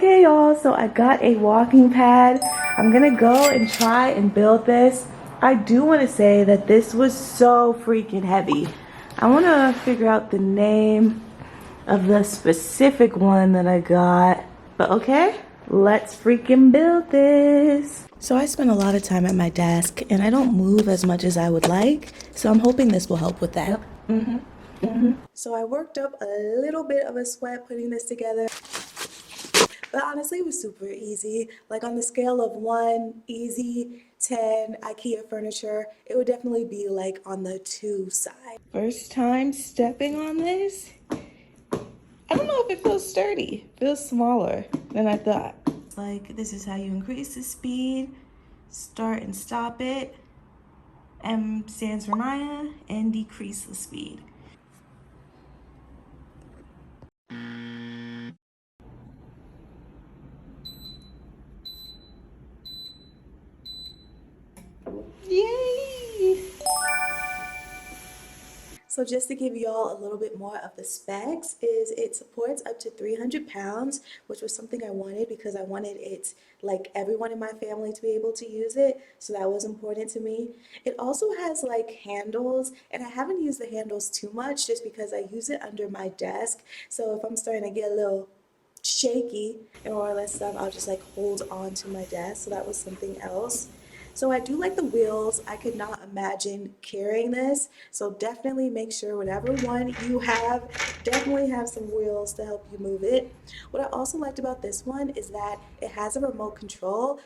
Okay y'all, so I got a walking pad. I'm gonna go and try and build this. I do want to say that this was so freaking heavy. I want to figure out the name of the specific one that I got. But okay, let's freaking build this. So I spend a lot of time at my desk and I don't move as much as I would like. So I'm hoping this will help with that. So I worked up a little bit of a sweat putting this together. But honestly, it was super easy. Like on the scale of 1, easy, 10, IKEA furniture, it would definitely be like on the 2 side. First time stepping on this. I don't know if it feels sturdy. It feels smaller than I thought. Like this is how you increase the speed, start and stop it. M stands for Maya, and decrease the speed. Yay! So just to give y'all a little bit more of the specs is it supports up to 300 pounds, which was something I wanted because I wanted it like everyone in my family to be able to use it. So that was important to me. It also has like handles, and I haven't used the handles too much just because I use it under my desk. So if I'm starting to get a little shaky and all that stuff, I'll just like hold on to my desk. So that was something else. So I do like the wheels. I could not imagine carrying this. So definitely make sure whatever one you have, definitely have some wheels to help you move it. What I also liked about this one is that it has a remote control.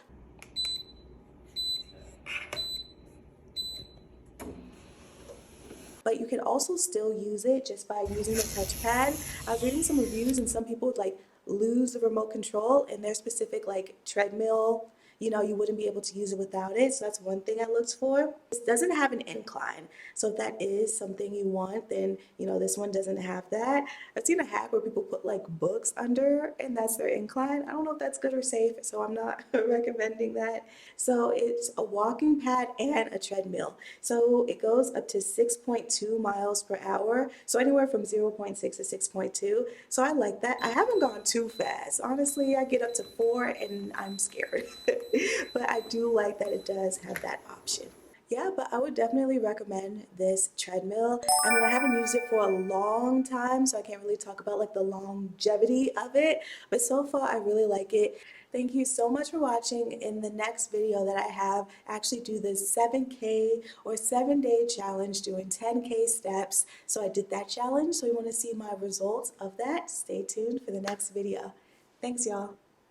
But you can also still use it just by using the touchpad. I was reading some reviews and some people would like lose the remote control in their specific like treadmill. You know, you wouldn't be able to use it without it. So that's one thing I looked for. This doesn't have an incline. So if that is something you want, then, you know, this one doesn't have that. I've seen a hack where people put like books under and that's their incline. I don't know if that's good or safe, so I'm not recommending that. So it's a walking pad and a treadmill. So it goes up to 6.2 miles per hour. So anywhere from 0.6 to 6.2. So I like that. I haven't gone too fast. Honestly, I get up to 4 and I'm scared. But I do like that it does have that option. Yeah, but I would definitely recommend this treadmill. I mean, I haven't used it for a long time, so I can't really talk about like the longevity of it, but so far I really like it. Thank you so much for watching. In the next video that I have, I actually do this 7K or 7-day challenge doing 10K steps. So I did that challenge, so you want to see my results of that, stay tuned for the next video. Thanks, y'all.